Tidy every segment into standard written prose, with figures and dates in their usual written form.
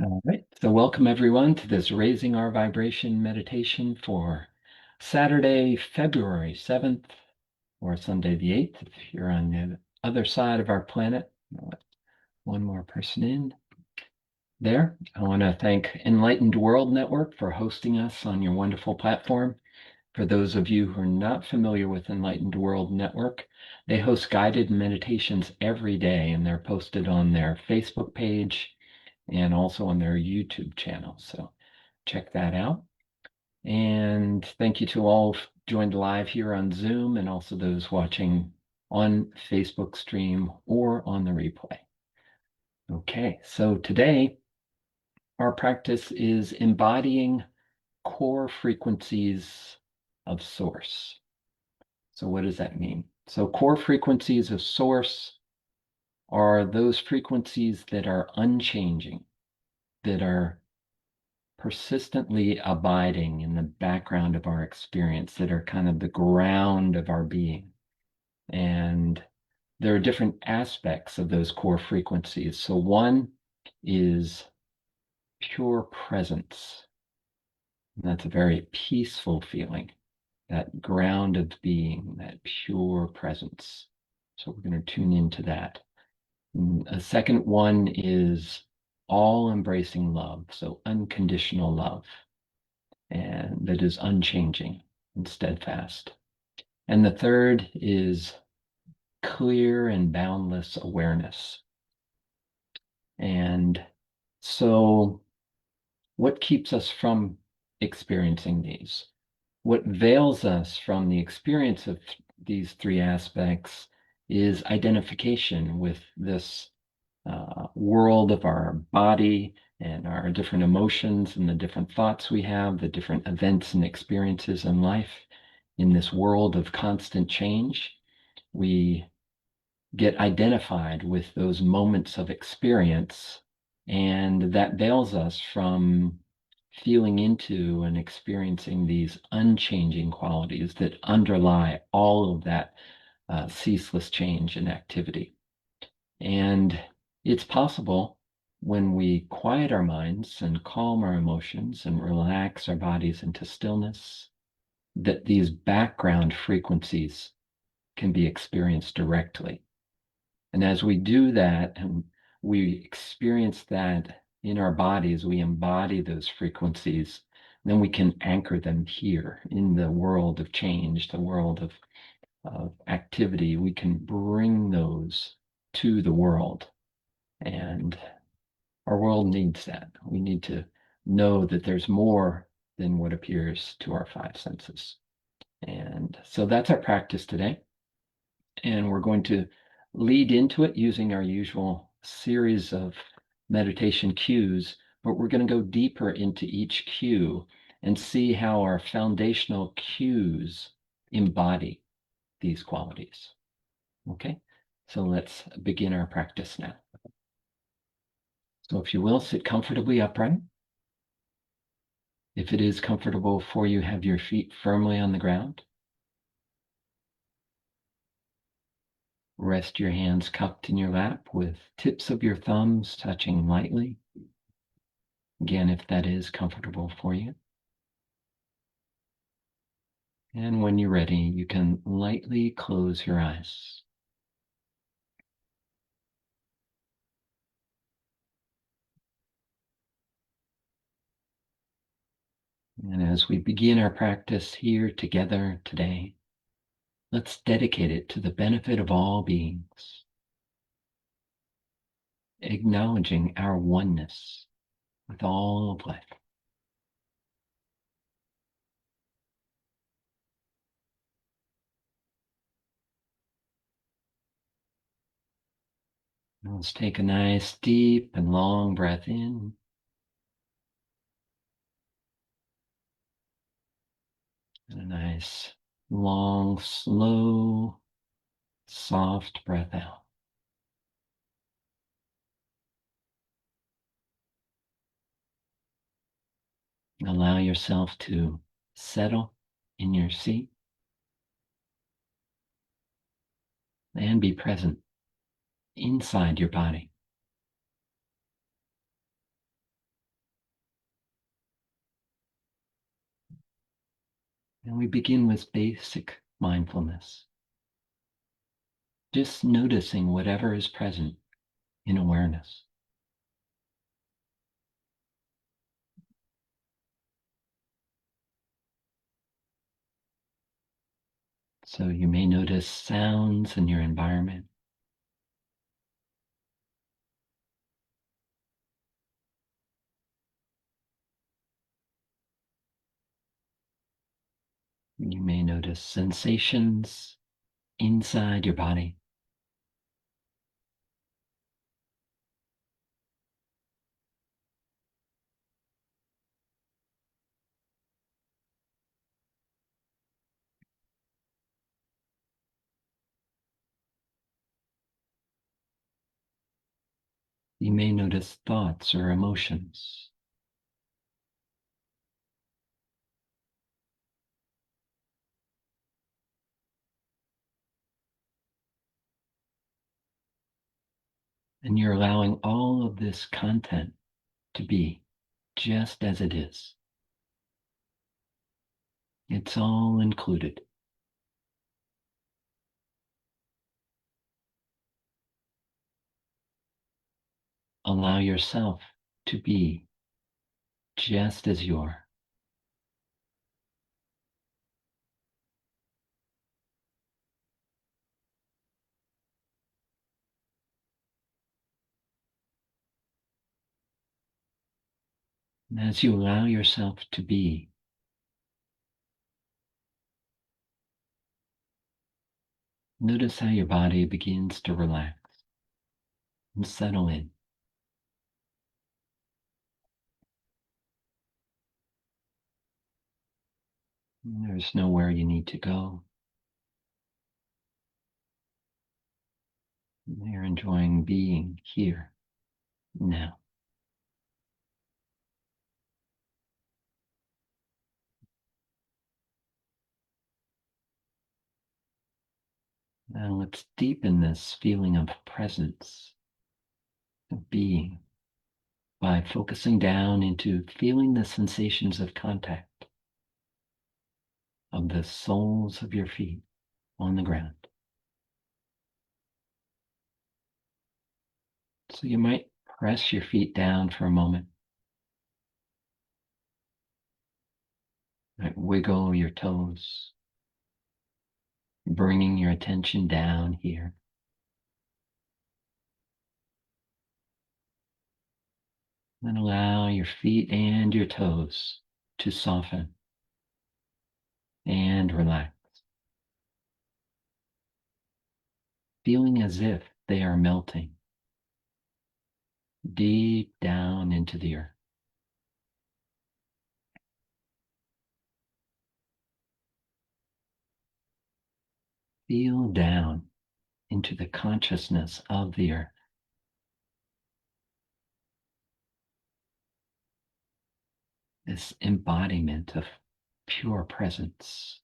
All right, so welcome everyone to this Raising Our Vibration meditation for Saturday, February 7th, or Sunday the 8th, if you're on the other side of our planet. I'll let one more person in there. I want to thank Enlightened World Network for hosting us on your wonderful platform. For those of you who are not familiar with Enlightened World Network, they host guided meditations every day, and they're posted on their Facebook page and also on their YouTube channel. So check that out. And thank you to all who've joined live here on Zoom and also those watching on Facebook stream or on the replay. Okay, so today our practice is embodying core frequencies of Source. So what does that mean? So core frequencies of Source are those frequencies that are unchanging, that are persistently abiding in the background of our experience, that are kind of the ground of our being. And there are different aspects of those core frequencies. So one is pure presence. And that's a very peaceful feeling, that ground of being, that pure presence. So we're going to tune into that. And a second one is all embracing love, so unconditional love, and that is unchanging and steadfast. And the third is clear and boundless awareness. And so, what keeps us from experiencing these? What veils us from the experience of these three aspects is identification with this world of our body and our different emotions and the different thoughts we have, the different events and experiences in life. In this world of constant change, we get identified with those moments of experience, and that veils us from feeling into and experiencing these unchanging qualities that underlie all of that ceaseless change and activity. And it's possible when we quiet our minds and calm our emotions and relax our bodies into stillness, that these background frequencies can be experienced directly. And as we do that and we experience that in our bodies, we embody those frequencies, then we can anchor them here in the world of change, the world of activity. We can bring those to the world. And our world needs that. We need to know that there's more than what appears to our five senses. And so that's our practice today. And we're going to lead into it using our usual series of meditation cues, but we're going to go deeper into each cue and see how our foundational cues embody these qualities. Okay, so let's begin our practice now. So if you will, sit comfortably upright. If it is comfortable for you, have your feet firmly on the ground. Rest your hands cupped in your lap with tips of your thumbs touching lightly. Again, if that is comfortable for you. And when you're ready, you can lightly close your eyes. And as we begin our practice here together today, let's dedicate it to the benefit of all beings, acknowledging our oneness with all of life. And let's take a nice deep and long breath in. And a nice, long, slow, soft breath out. Allow yourself to settle in your seat and be present inside your body. And we begin with basic mindfulness, just noticing whatever is present in awareness. So you may notice sounds in your environment. You may notice sensations inside your body. You may notice thoughts or emotions. And you're allowing all of this content to be just as it is. It's all included. Allow yourself to be just as you are. And as you allow yourself to be, notice how your body begins to relax and settle in. And there's nowhere you need to go. You're enjoying being here now. Now let's deepen this feeling of presence, of being, by focusing down into feeling the sensations of contact of the soles of your feet on the ground. So you might press your feet down for a moment. Might wiggle your toes, bringing your attention down here. Then allow your feet and your toes to soften and relax, feeling as if they are melting deep down into the earth. Feel down into the consciousness of the earth. This embodiment of pure presence.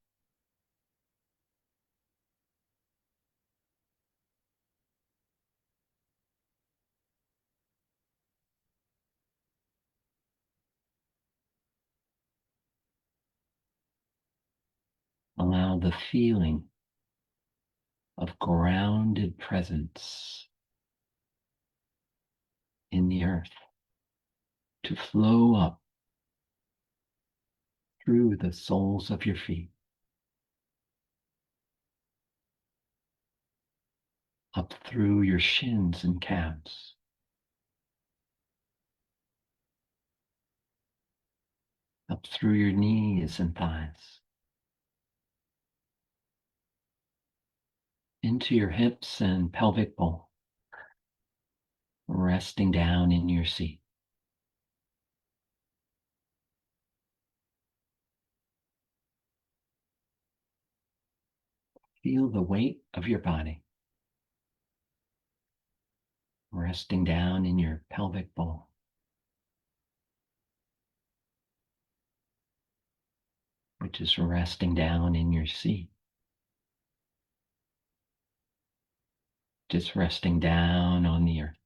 Allow the feeling of grounded presence in the earth to flow up through the soles of your feet, up through your shins and calves, up through your knees and thighs, into your hips and pelvic bowl, resting down in your seat. Feel the weight of your body resting down in your pelvic bowl. Which is resting down in your seat. Just resting down on the earth.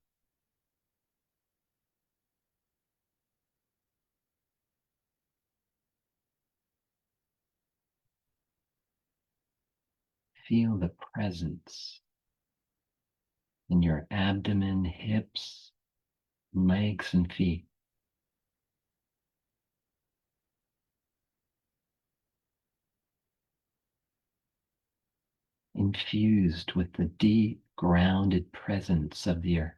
Feel the presence in your abdomen, hips, legs, and feet. Infused with the deep, grounded presence of the earth.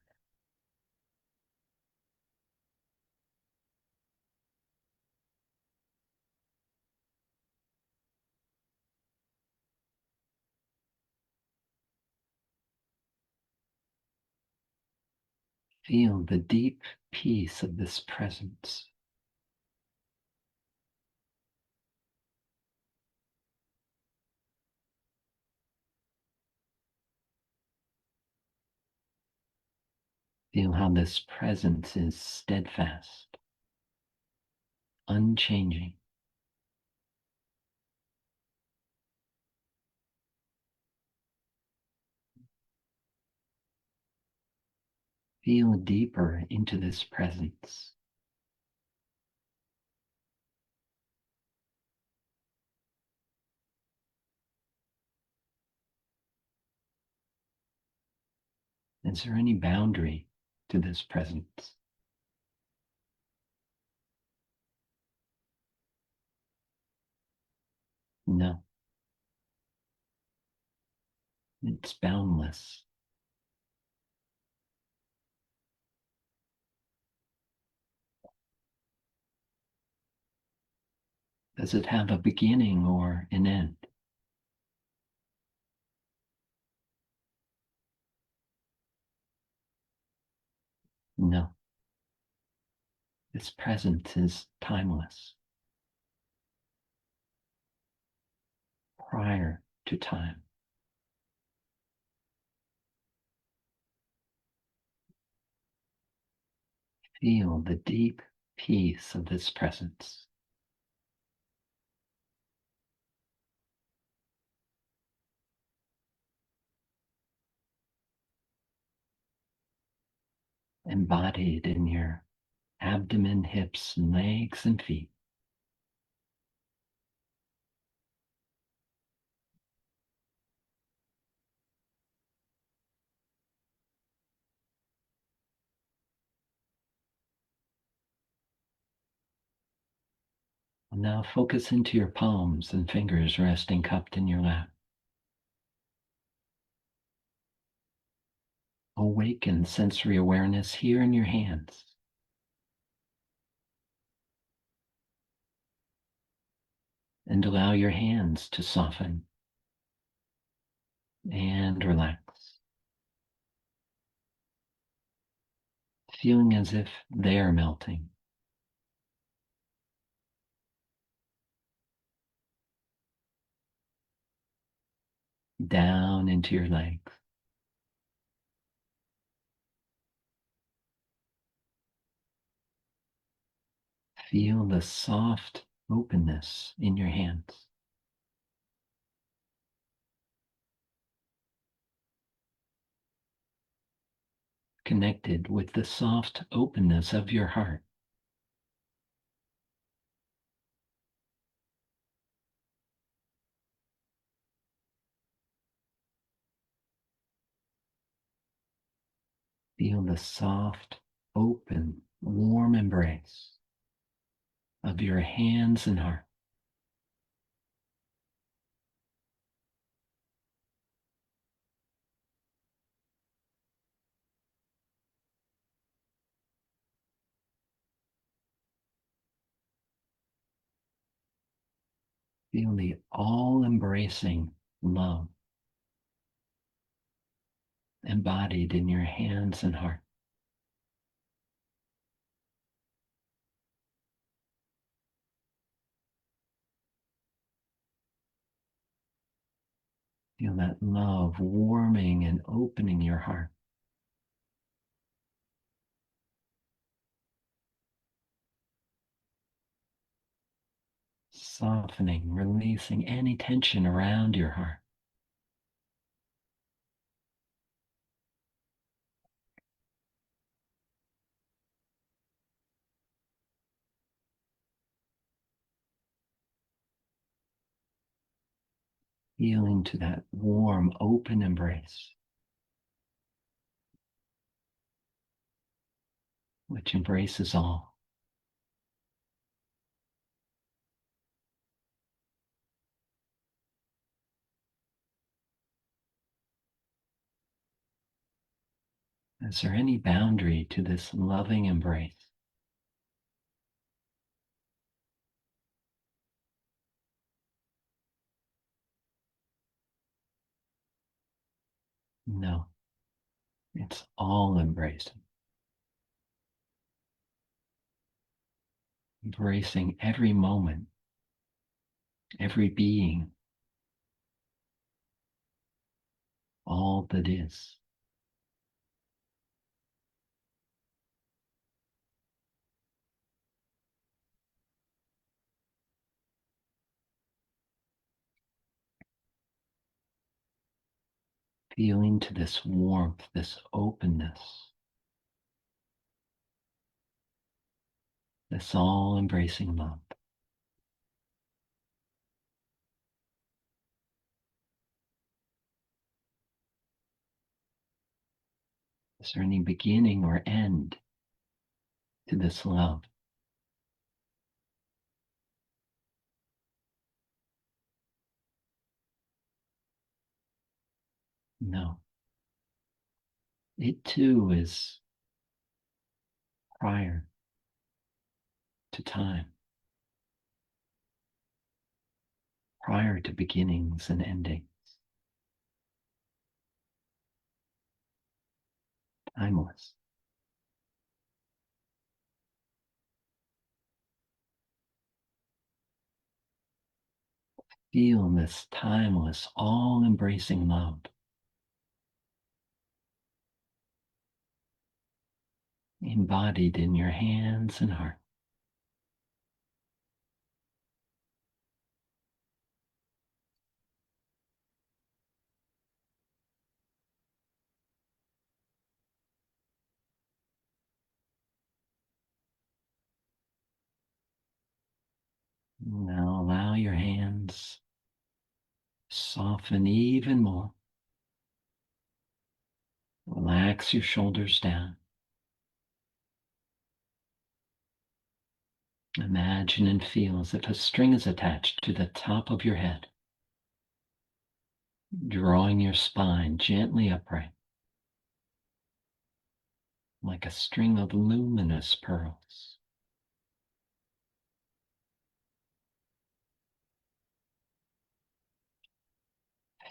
Feel the deep peace of this presence. Feel how this presence is steadfast, unchanging. Feel deeper into this presence. Is there any boundary to this presence? No, it's boundless. Does it have a beginning or an end? No, this presence is timeless, prior to time. Feel the deep peace of this presence. Embodied in your abdomen, hips, legs, and feet. And now focus into your palms and fingers resting cupped in your lap. Awaken sensory awareness here in your hands. And allow your hands to soften and relax, feeling as if they are melting. Down into your legs. Feel the soft openness in your hands. Connected with the soft openness of your heart. Feel the soft, open, warm embrace of your hands and heart. Feel the all-embracing love embodied in your hands and heart. Feel that love warming and opening your heart. Softening, releasing any tension around your heart. Feel into that warm, open embrace, which embraces all. Is there any boundary to this loving embrace? No, it's all embracing. Embracing every moment, every being, all that is. Feeling to this warmth, this openness, this all embracing love. Is there any beginning or end to this love? No. It too is prior to time, prior to beginnings and endings, timeless. Feel this timeless, all embracing love. Embodied in your hands and heart. Now allow your hands soften even more. Relax your shoulders down. Imagine and feel as if a string is attached to the top of your head, drawing your spine gently upright, like a string of luminous pearls.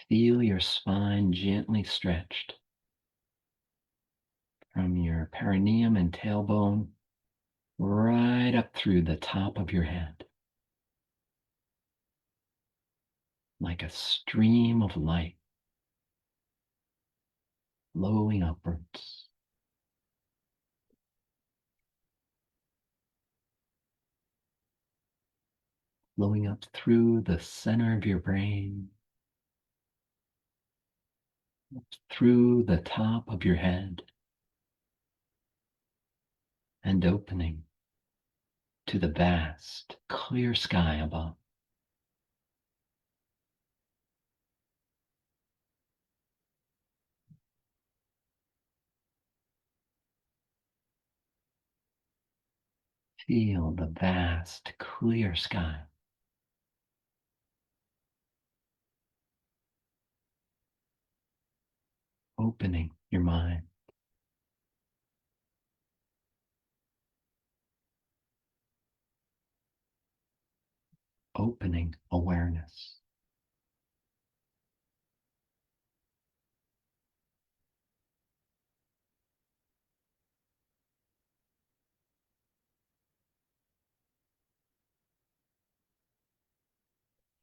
Feel your spine gently stretched from your perineum and tailbone right up through the top of your head, like a stream of light flowing upwards. Flowing up through the center of your brain, through the top of your head, and opening to the vast, clear sky above. Feel the vast, clear sky. Opening your mind. Opening awareness.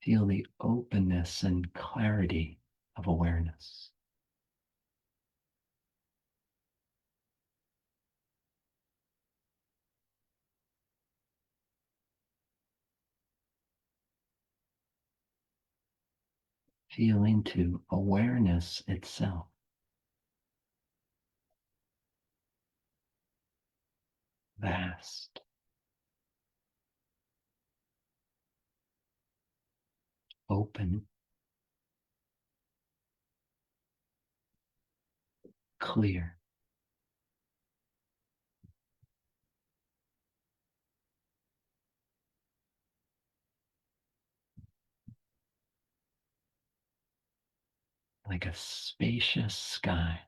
Feel the openness and clarity of awareness. Feel into awareness itself. Vast, open, clear. Like a spacious sky.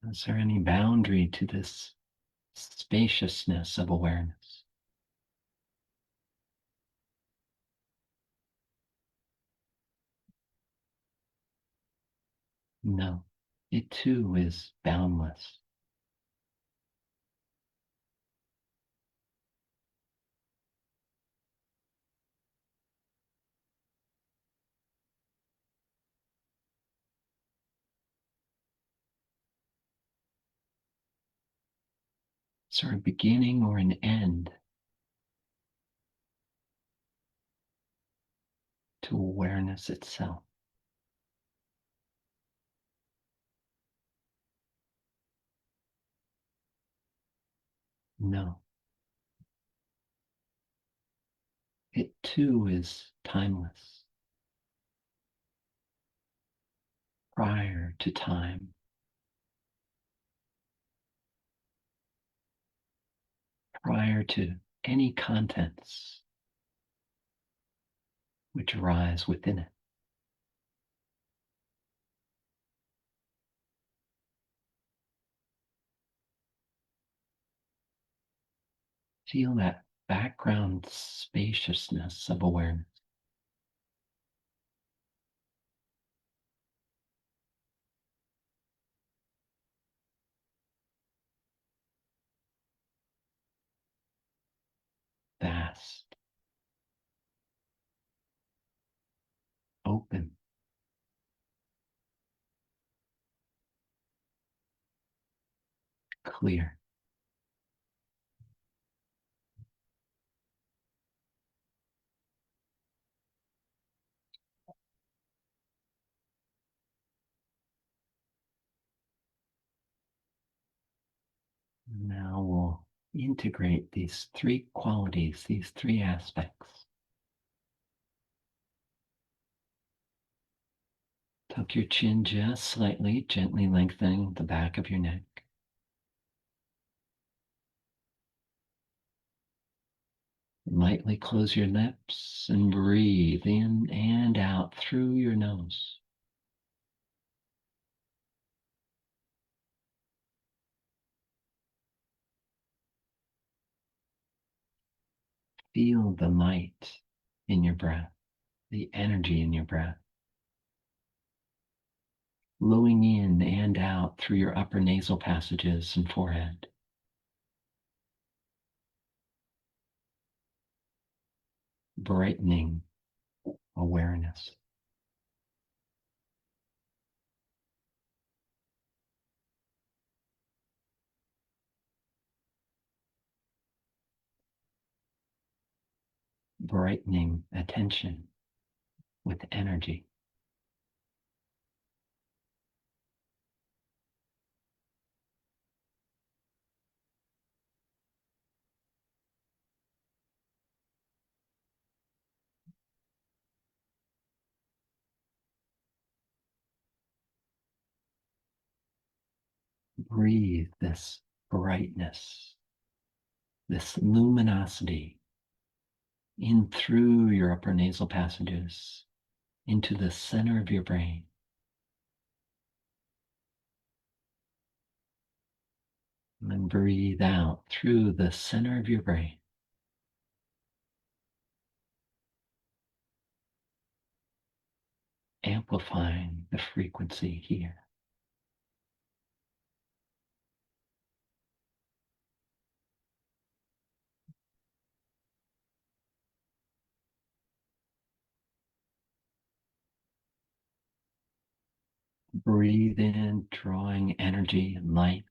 Is there any boundary to this spaciousness of awareness? No, it too is boundless. Is there a beginning or an end to awareness itself? No, it too is timeless. Prior to time, prior to any contents which arise within it. Feel that background spaciousness of awareness. Vast, open, clear. Now we'll integrate these three qualities, these three aspects. Tuck your chin just slightly, gently lengthening the back of your neck. Lightly close your lips and breathe in and out through your nose. Feel the light in your breath, the energy in your breath, flowing in and out through your upper nasal passages and forehead. Brightening awareness. Brightening attention with energy. Breathe this brightness, this luminosity in through your upper nasal passages into the center of your brain. And then breathe out through the center of your brain. Amplifying the frequency here. Breathe in, drawing energy and light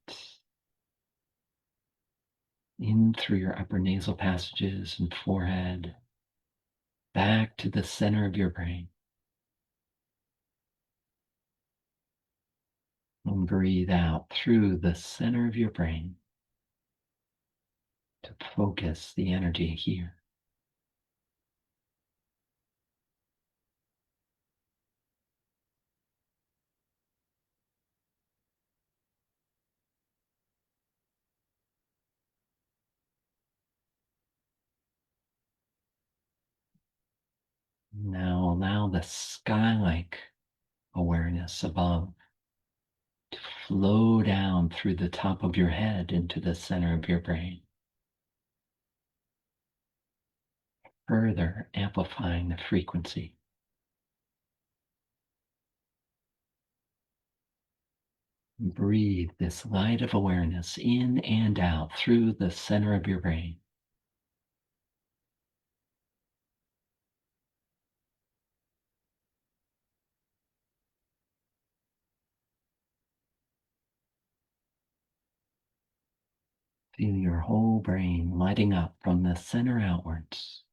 in through your upper nasal passages and forehead, back to the center of your brain. And breathe out through the center of your brain, to focus the energy here. Now allow the sky-like awareness above to flow down through the top of your head into the center of your brain, further amplifying the frequency. Breathe this light of awareness in and out through the center of your brain. Feel your whole brain lighting up from the center outwards,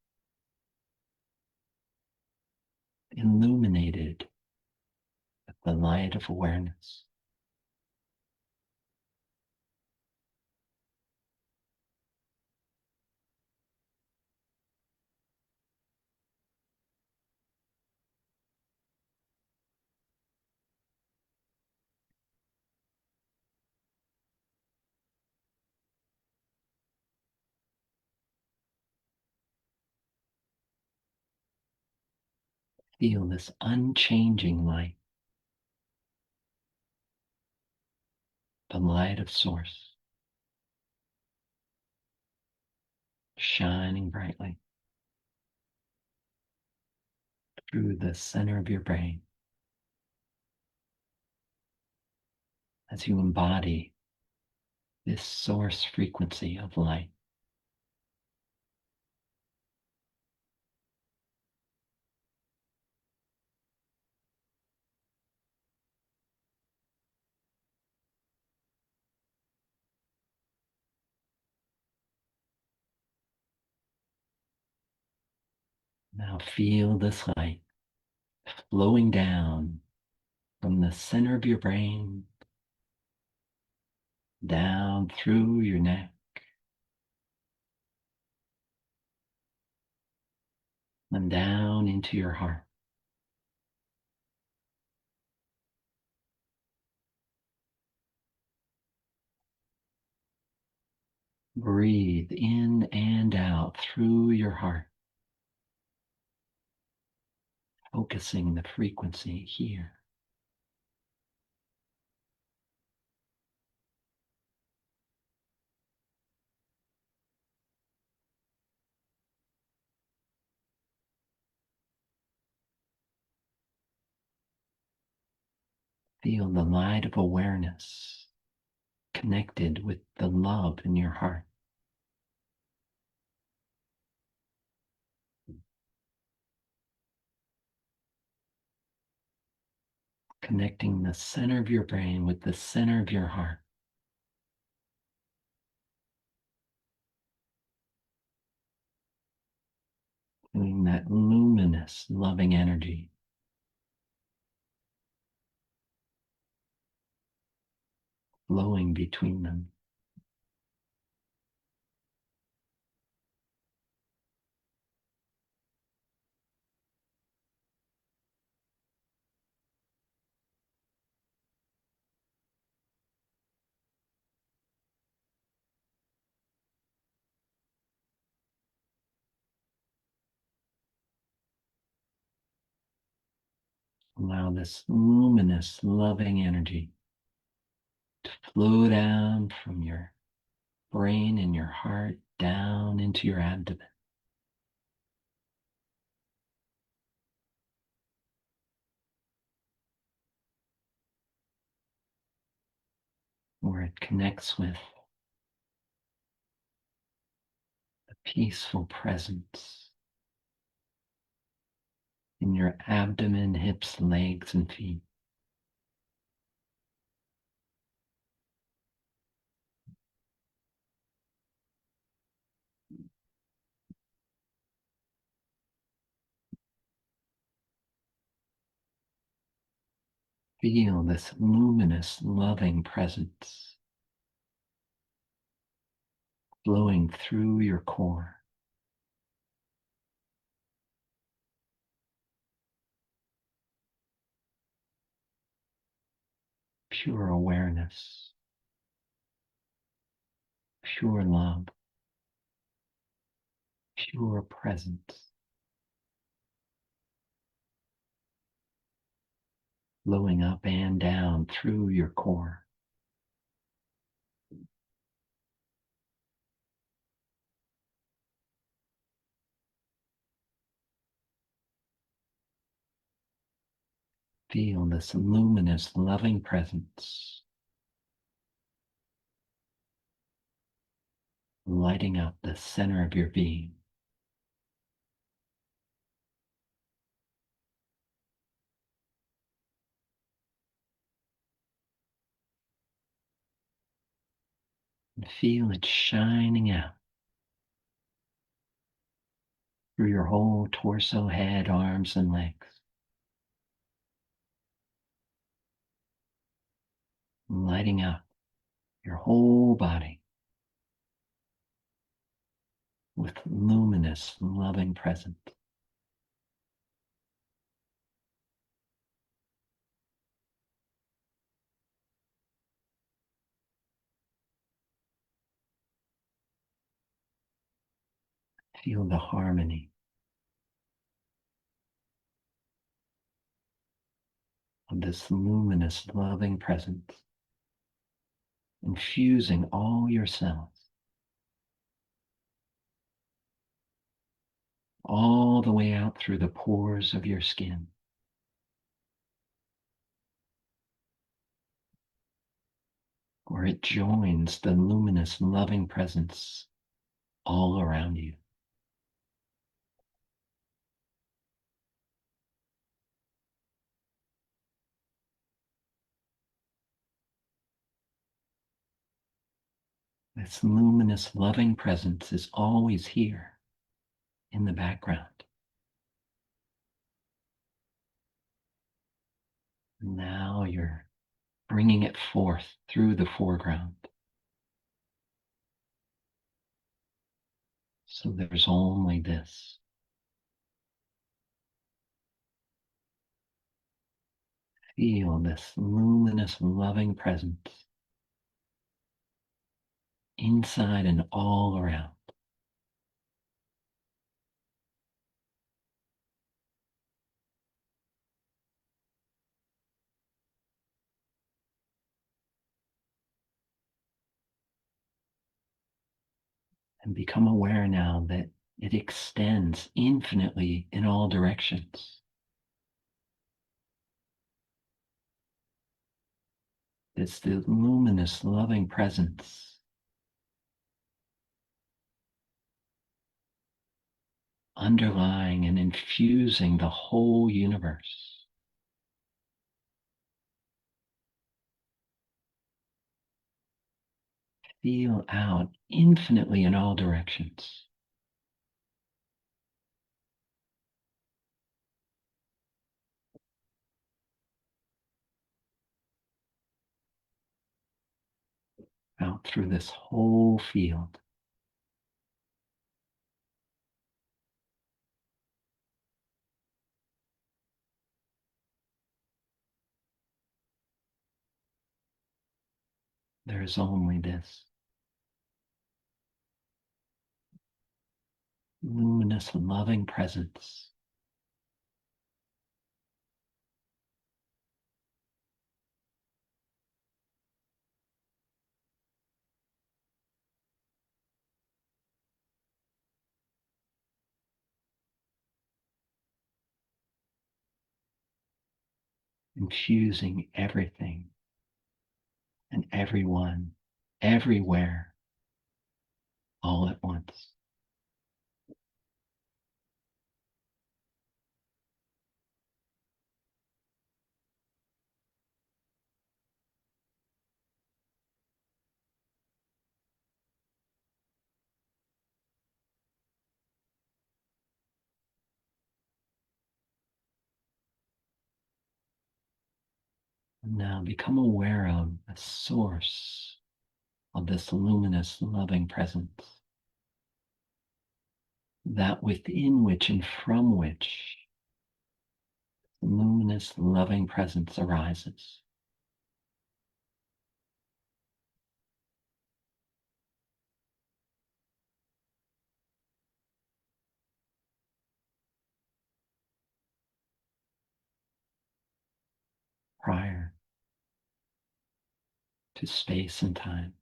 illuminated with the light of awareness. Feel this unchanging light, the light of Source, shining brightly through the center of your brain as you embody this source frequency of light. Now feel this light flowing down from the center of your brain, down through your neck, and down into your heart. Breathe in and out through your heart, focusing the frequency here. Feel the light of awareness connected with the love in your heart. Connecting the center of your brain with the center of your heart. Feeling that luminous, loving energy flowing between them. Allow this luminous, loving energy to flow down from your brain and your heart down into your abdomen, where it connects with the peaceful presence in your abdomen, hips, legs, and feet. Feel this luminous, loving presence flowing through your core. Pure awareness, pure love, pure presence, flowing up and down through your core. Feel this luminous, loving presence lighting up the center of your being. And feel it shining out through your whole torso, head, arms, and legs. Lighting up your whole body with luminous, loving presence. Feel the harmony of this luminous, loving presence infusing all your cells, all the way out through the pores of your skin. Where it joins the luminous, loving presence all around you. This luminous, loving presence is always here in the background. Now you're bringing it forth through the foreground. So there's only this. Feel this luminous, loving presence inside and all around. And become aware now that it extends infinitely in all directions. It's the luminous, loving presence underlying and infusing the whole universe. Feel out infinitely in all directions. Out through this whole field. There's only this. Luminous, loving presence. Infusing everything and everyone, everywhere, all at once. And now become aware of the source of this luminous, loving presence. that within which and from which luminous loving presence arises. Prior to space and time.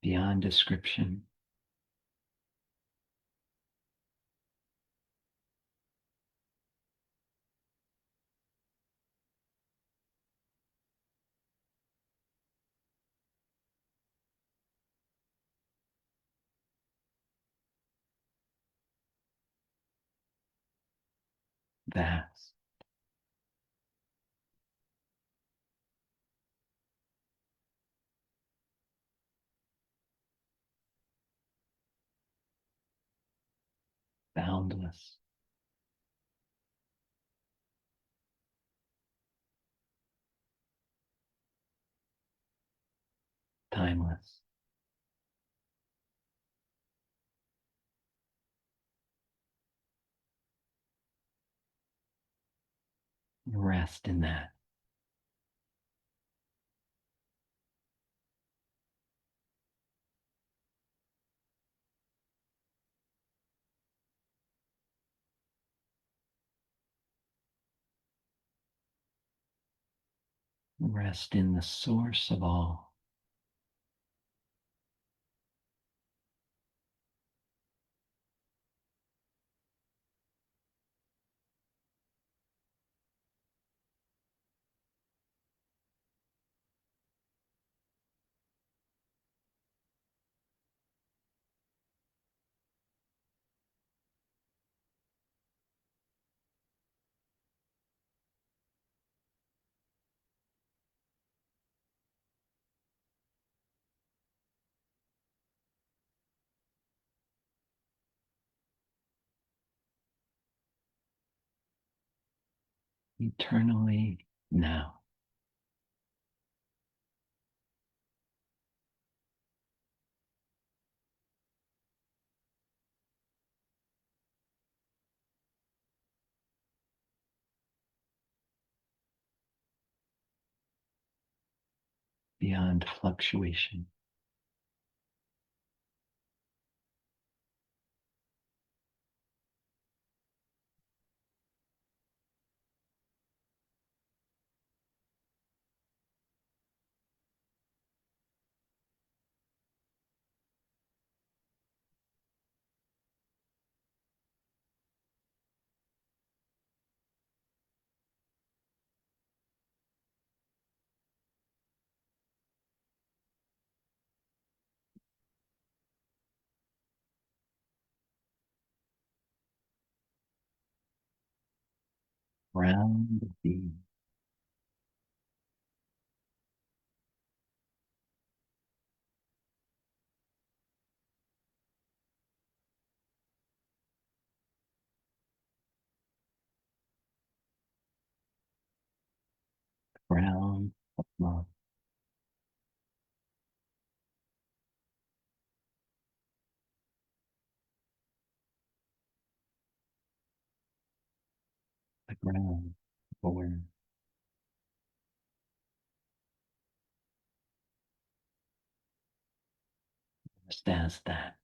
Beyond description, vast, boundless, timeless. Rest in that. Rest in the source of all. Eternally now. Beyond fluctuation. Ground the being. Ground of love. The ground of awareness. Just as that.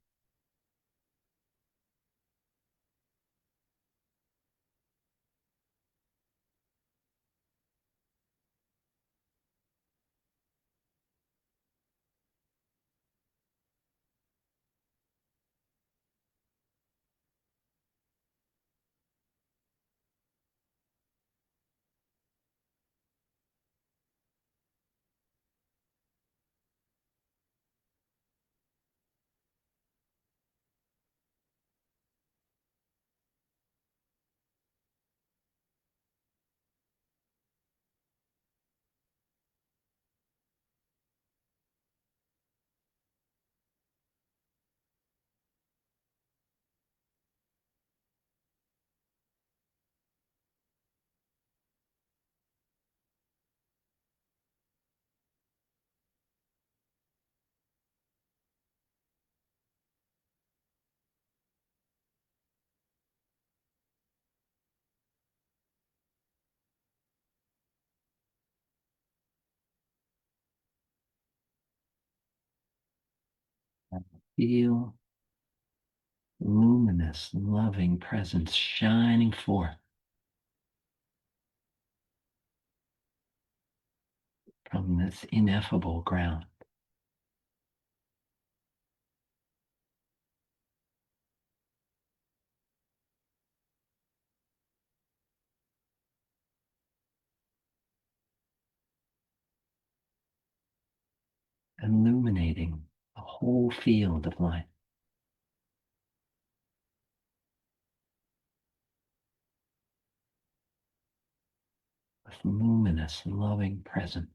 Feel luminous, loving presence shining forth from this ineffable ground. Illuminating the whole field of life. With luminous, loving presence.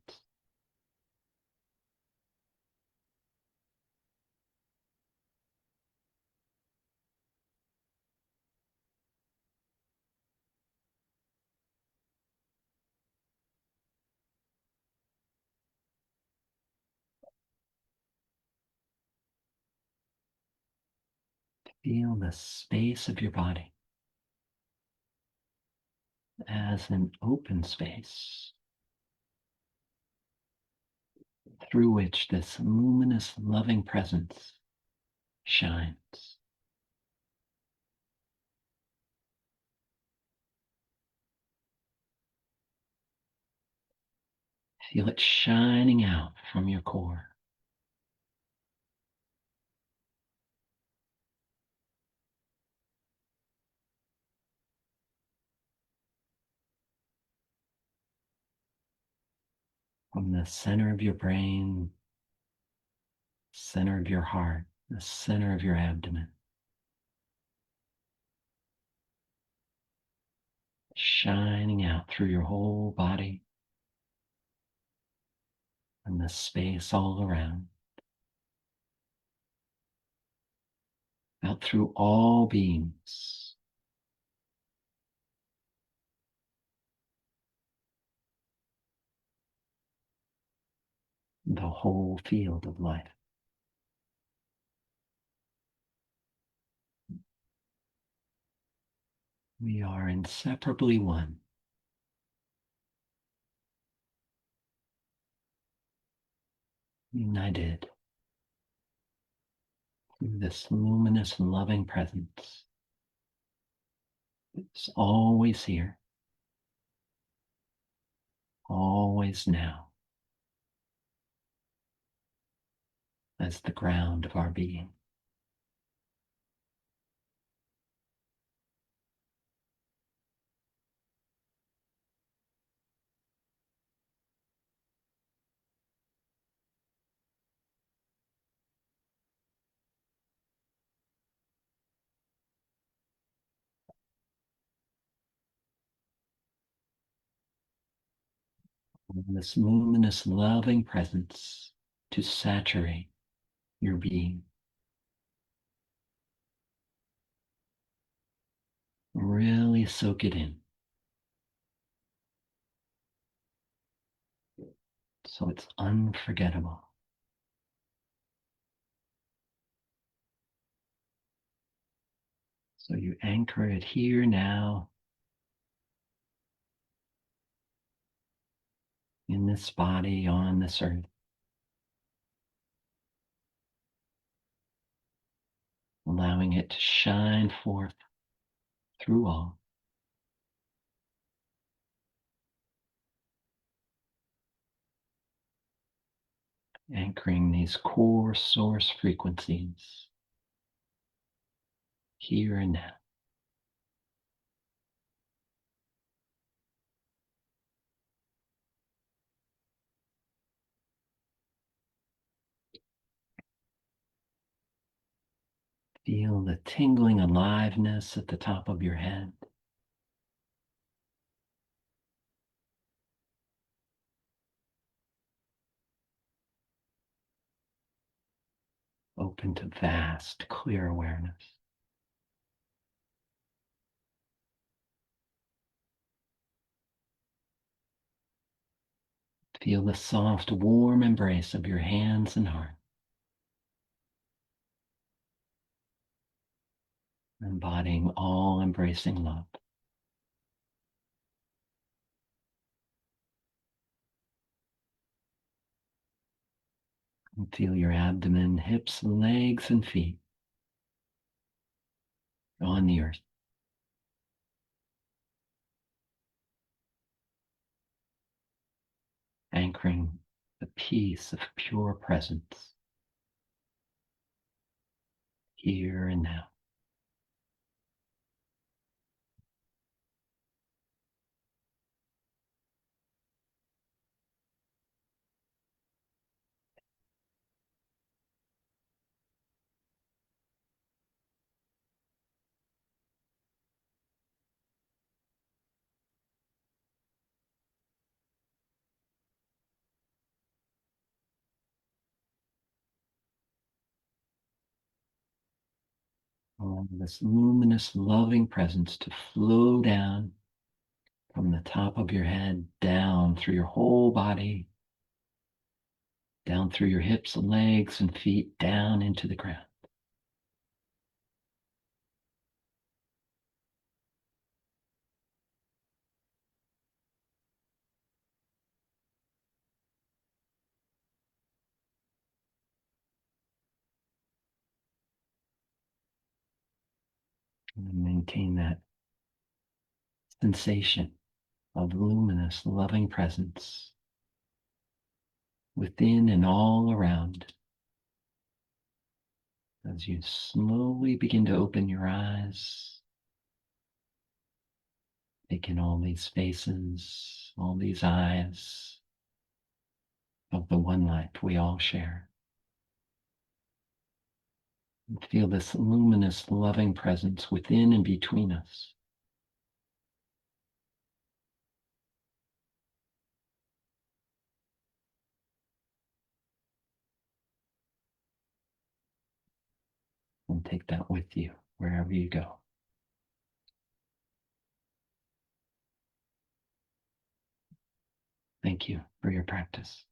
Feel the space of your body as an open space through which this luminous, loving presence shines. Feel it shining out from your core. From the center of your brain, center of your heart, the center of your abdomen. Shining out through your whole body and the space all around. Out through all beings. The whole field of life. We are inseparably one. United through this luminous, loving presence. It's always here, always now, as the ground of our being. This luminous, loving presence to saturate your being. Really soak it in. So it's unforgettable. So you anchor it here now in this body on this earth. Allowing it to shine forth through all. Anchoring these core source frequencies here and now. Feel the tingling aliveness at the top of your head. Open to vast, clear awareness. Feel the soft, warm embrace of your hands and heart. Embodying all embracing love. And feel your abdomen, hips, legs, and feet on the earth. Anchoring the peace of pure presence here and now. Allow this luminous, loving presence to flow down from the top of your head, down through your whole body, down through your hips and legs and feet, down into the ground. And maintain that sensation of luminous, loving presence within and all around as you slowly begin to open your eyes, take in all these faces, all these eyes of the one light we all share. And feel this luminous, loving presence within and between us. And take that with you wherever you go. Thank you for your practice.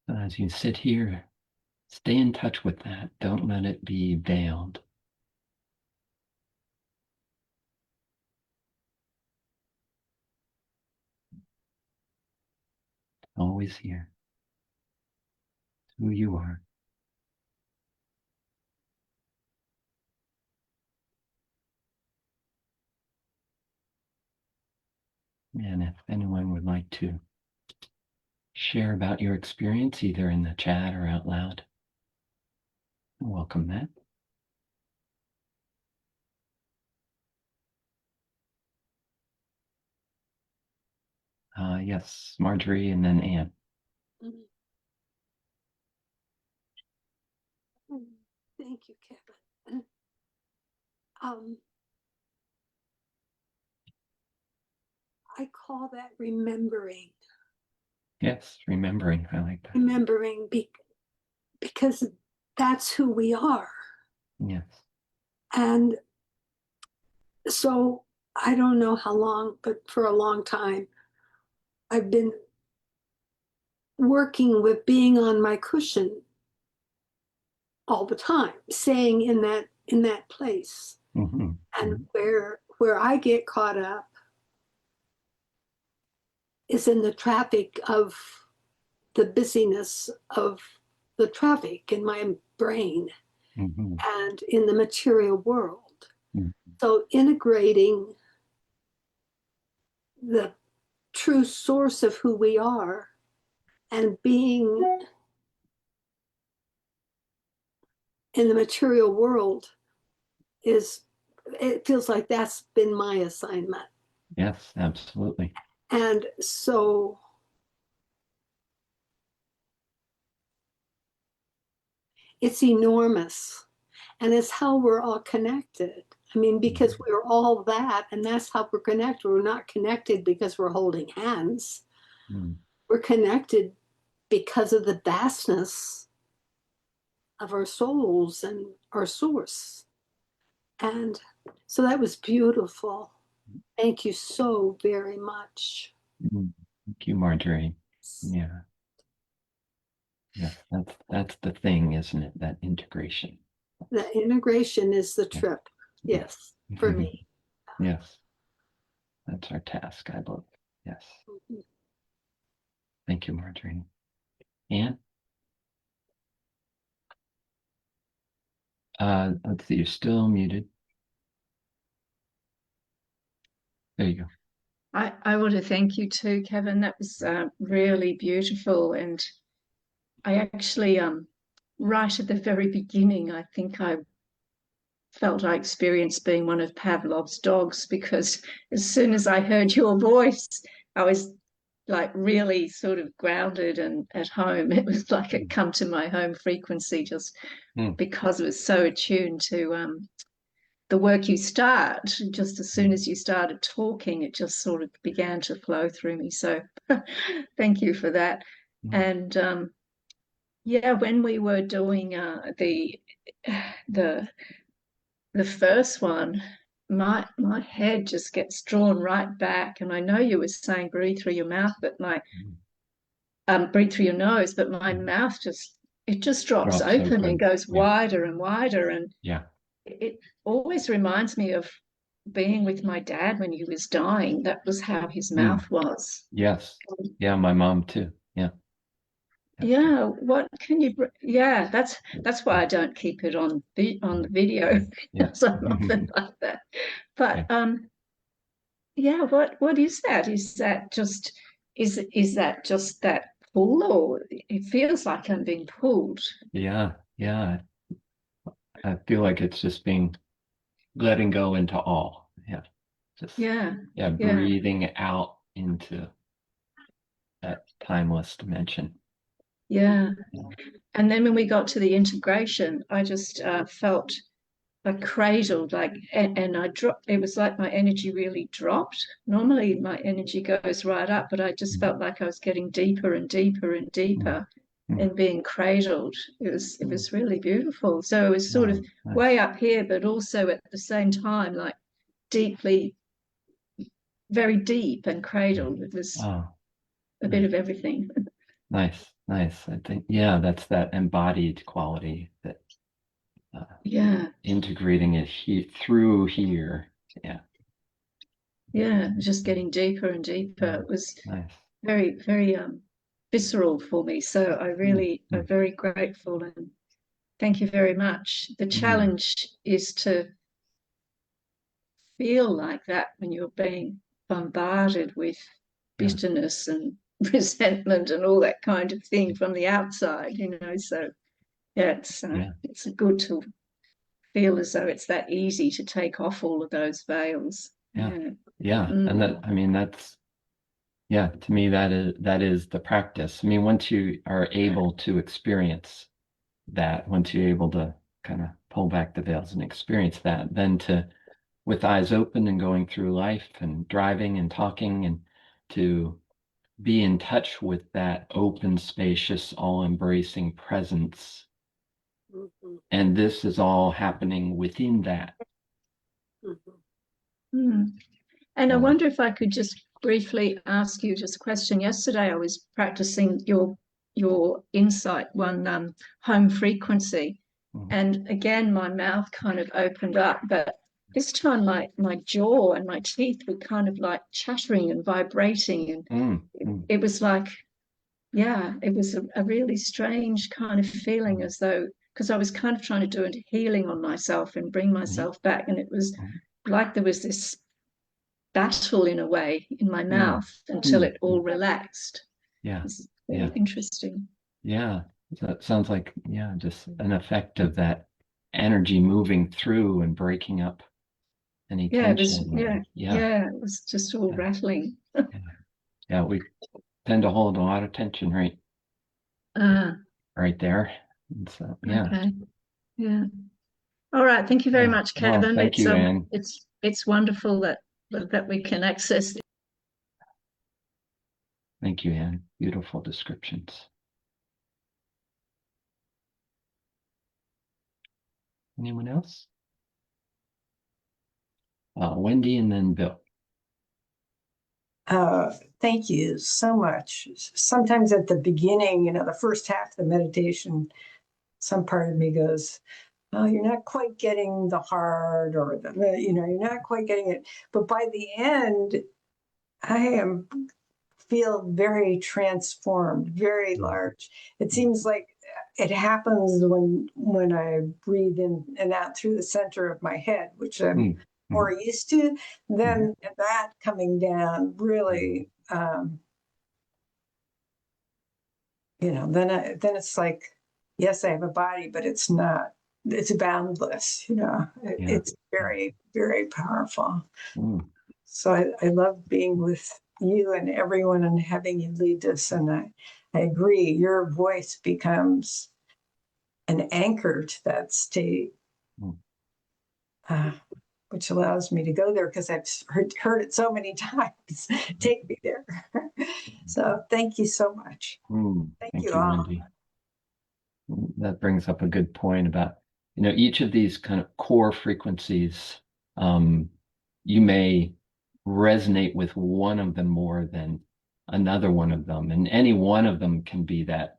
So as you sit here, stay in touch with that. Don't let it be veiled. Always here. It's who you are. And if anyone would like to share about your experience, either in the chat or out loud, welcome that. Yes, Marjorie and then Anne. Thank you, Kevin. I call that remembering. Yes, remembering. I like that. Remembering because that's who we are. Yes. And so I don't know how long, but for a long time, I've been working with being on my cushion all the time, staying in that place. Mm-hmm. And where I get caught up is in the traffic of the busyness of the traffic in my brain Mm-hmm. and in the material world. Mm-hmm. So integrating the true source of who we are and being in the material world it feels like that's been my assignment. Yes, absolutely. And so it's enormous. And it's how we're all connected. I mean, because we're all that, and that's how we're connected. We're not connected because we're holding hands. Mm-hmm. We're connected because of the vastness of our souls and our source. And so that was beautiful. Thank you so very much. Mm-hmm. Thank you, Marjorie. Yeah. Yeah, that's the thing, isn't it? That integration. The integration is the Yeah. trip. Yes, for me. Yes, that's our task, I believe. Yes. Mhm. Thank you, Marjorie. Anne? Let's see, you're still muted. There you go. I want to thank you too, Kevin. That was really beautiful. And I actually, right at the very beginning, I think I felt I experienced being one of Pavlov's dogs, because as soon as I heard your voice, I was like really sort of grounded and at home. It was like it come to my home frequency just because it was so attuned to the work you start. Just as soon as you started talking, it just sort of began to flow through me. So thank you for that. And yeah, when we were doing the the first one, my head just gets drawn right back. And I know you were saying breathe through your mouth, but my breathe through your nose, but my mouth just drops open and goes wider and wider. And yeah, it always reminds me of being with my dad when he was dying. That was how his mouth was. Yes. Yeah, my mom too. Yeah. Yeah, what can you? Yeah, that's why I don't keep it on the video. Yeah. So nothing like that. But yeah, what is that? Is that just that pull, or it feels like I'm being pulled? Yeah, yeah. I feel like it's just being letting go into all. Yeah. Just Yeah, breathing out into that timeless dimension. yeah. And then when we got to the integration, I just felt like cradled, and I dropped. It was like my energy really dropped. Normally my energy goes right up, but I just felt like I was getting deeper and deeper and deeper and being cradled. It was really beautiful. So it was sort of way up here, but also at the same time, like deeply, very deep and cradled. It was a bit of everything. Nice, nice. I think, yeah, that's that embodied quality that integrating it through here. Yeah. Yeah, just getting deeper and deeper. It was very, very visceral for me. So I'm very grateful, and thank you very much. The challenge is to feel like that when you're being bombarded with bitterness and resentment and all that kind of thing from the outside, So yeah, it's good to feel as though it's that easy to take off all of those veils. Yeah. And that, I mean, that's, yeah, to me, that is the practice. I mean, once you are able to experience that, once you're able to kind of pull back the veils and experience that, then with eyes open and going through life and driving and talking, and to be in touch with that open, spacious, all-embracing presence. And this is all happening within that. And I wonder if I could just briefly ask you just a question. Yesterday I was practicing your insight one, home frequency. And again, my mouth kind of opened up, but this time my jaw and my teeth were kind of like chattering and vibrating. And it was like, it was a really strange kind of feeling, as though, because I was kind of trying to do a healing on myself and bring myself back. And it was like there was this battle in a way in my mouth until it all relaxed. Yeah. It's very interesting. Yeah. So it sounds like, just an effect of that energy moving through and breaking up any tension. It was just all rattling. Yeah, we tend to hold a lot of tension right there. And so, Okay. Yeah. All right. Thank you very much, Kevin. Thank you, Anne. It's wonderful that we can access. Thank you, Anne. Beautiful descriptions. Anyone else? Wendy and then Bill. Thank you so much. Sometimes at the beginning, the first half of the meditation, some part of me goes, well, you're not quite getting the heart or you're not quite getting it. But by the end, feel very transformed, very large. It seems like it happens when I breathe in and out through the center of my head, which I'm more used to. Then that coming down really, then it's like, yes, I have a body, but it's not. It's boundless. It's very, very powerful. So I love being with you and everyone and having you lead us. And I agree, your voice becomes an anchor to that state, which allows me to go there because I've heard it so many times. Take me there. So thank you so much. Thank you you, all. Wendy. That brings up a good point about, each of these kind of core frequencies, you may resonate with one of them more than another one of them. And any one of them can be that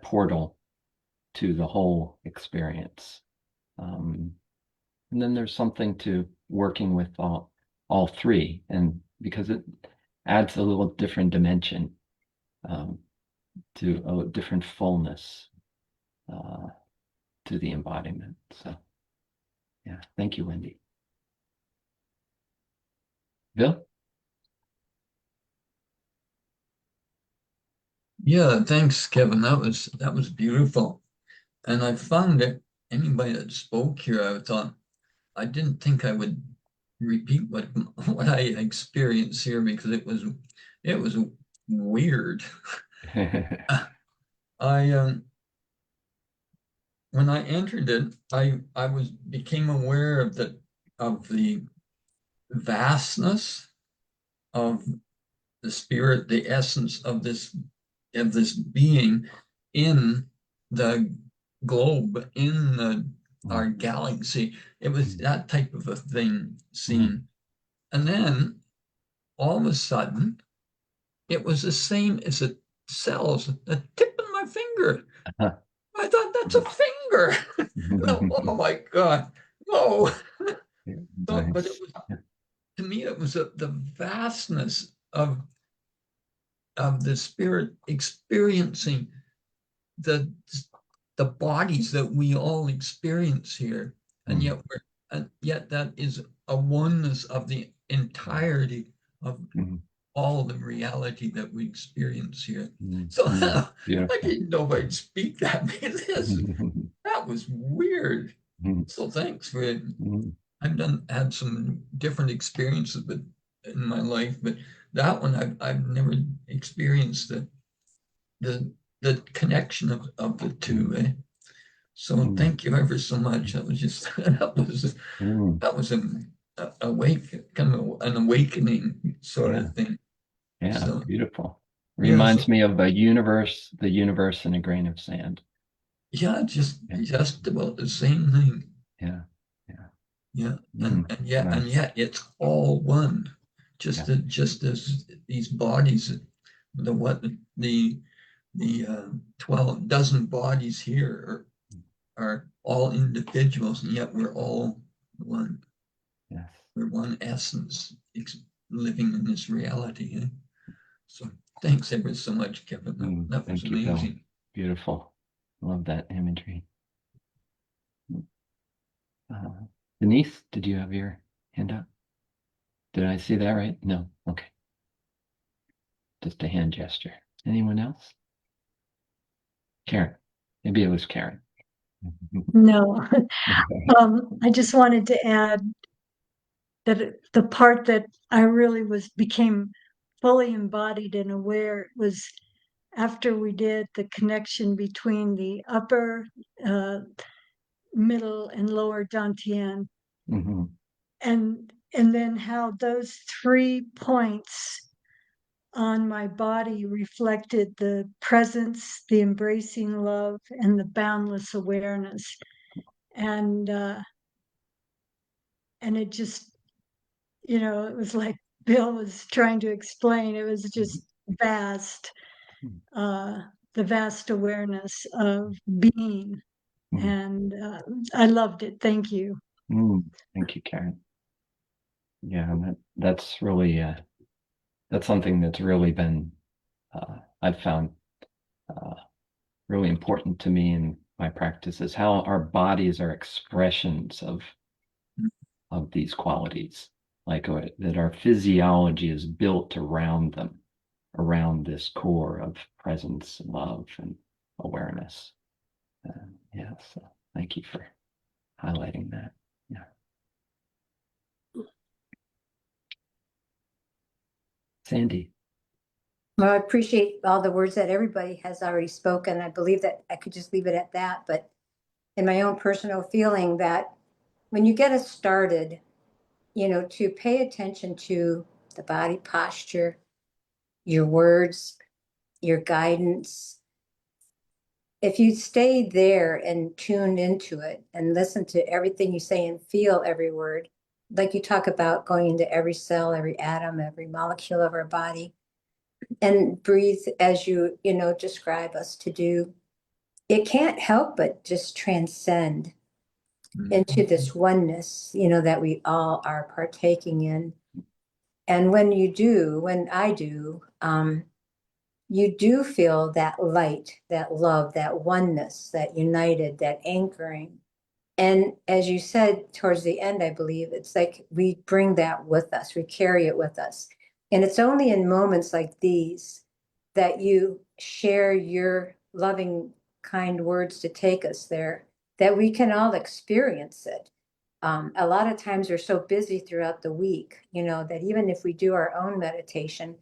portal to the whole experience. And then there's something to working with all three, and because it adds a little different dimension, to a different fullness, to the embodiment. So, yeah, thank you, Wendy. Bill? Yeah, thanks, Kevin. That was beautiful. And I found that anybody that spoke here, I didn't think I would repeat what I experienced here because it was weird. I when I entered it, I became aware of the vastness of the spirit, the essence of this being in the globe, in our galaxy. It was that type of a thing seen. And then all of a sudden, it was the same as the cells, the tip of my finger. I thought, that's a finger. Oh my God. No. But it was, to me, it was the vastness of the spirit experiencing the bodies that we all experience here, and yet that is a oneness of the entirety of all the reality that we experience here. So I didn't know if I'd speak that. That was weird. So thanks for it. I've had some different experiences, but in my life, but that one I've never experienced the connection of the two. So thank you ever so much. That was just that was an awakening sort of thing. Yeah, So, beautiful. Reminds me of the universe in a grain of sand. Yeah, just about the same thing. Yeah. And yet it's all one. Just as these bodies, the 12 dozen bodies here are all individuals, and yet we're all one. Yes. We're one essence living in this reality. So thanks ever so much, Kevin. That was amazing. Beautiful. Love that imagery. Denise, did you have your hand up? Did I see that right? No. Okay. Just a hand gesture. Anyone else? Karen. Maybe it was Karen. No. I just wanted to add that the part that I really became fully embodied and aware was after we did the connection between the upper, middle, and lower dantian, and then how those 3 points on my body reflected the presence, the embracing love, and the boundless awareness. And it just, it was like Bill was trying to explain, it was just vast, the vast awareness of being. And I loved it. Thank you. Thank you, Karen. Yeah, that's really that's something that's really been I've found really important to me in my practice, is how our bodies are expressions of these qualities, like that our physiology is built around them, around this core of presence, love, and awareness. Yeah, so thank you for highlighting that. Yeah. Sandy. Well, I appreciate all the words that everybody has already spoken. I believe that I could just leave it at that. But in my own personal feeling, that when you get us started, to pay attention to the body posture, your words, your guidance. If you stay there and tuned into it and listen to everything you say and feel every word, like you talk about going into every cell, every atom, every molecule of our body, and breathe as you describe us to do, it can't help but just transcend into this oneness that we all are partaking in. And when I do, you do feel that light, that love, that oneness, that united, that anchoring. And as you said towards the end, I believe it's like we bring that with us, we carry it with us. And it's only in moments like these that you share your loving, kind words to take us there, that we can all experience it. A lot of times we're so busy throughout the week, that even if we do our own meditation,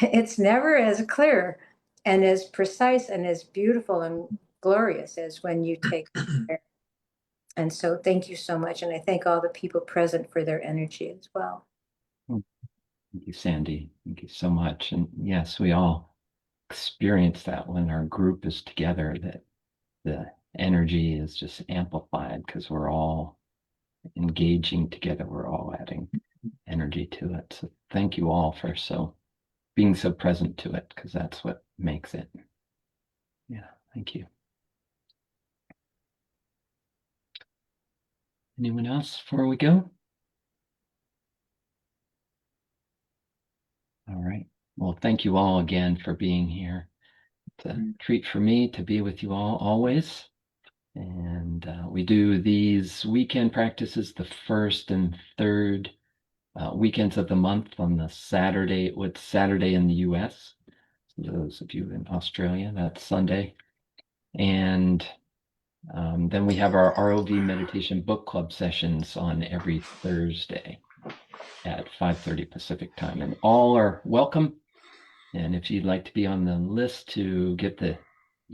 it's never as clear and as precise and as beautiful and glorious as when you take us there. And so thank you so much. And I thank all the people present for their energy as well. Thank you, Sandy. Thank you so much. And yes, we all experience that when our group is together, that the energy is just amplified because we're all engaging together. We're all adding energy to it. So thank you all for being so present to it, because that's what makes it. Yeah, thank you. Anyone else before we go? All right. Well, thank you all again for being here. It's a treat for me to be with you all always. And we do these weekend practices the first and third weekends of the month on the Saturday, what's Saturday in the US. So those of you in Australia, that's Sunday. And then we have our ROV meditation book club sessions on every Thursday at 5:30 Pacific time. And all are welcome. And if you'd like to be on the list to get the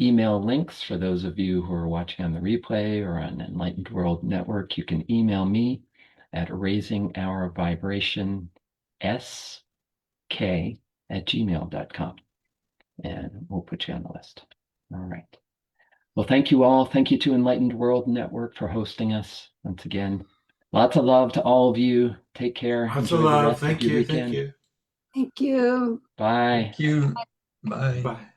email links for those of you who are watching on the replay or on Enlightened World Network, you can email me at raisingourvibrationsk@gmail.com, and we'll put you on the list. All right. Well, thank you all. Thank you to Enlightened World Network for hosting us once again. Lots of love to all of you. Take care. Lots Enjoy of the love. rest Thank of your you. weekend. Thank you. Thank you. Bye. Thank you. Bye. Bye.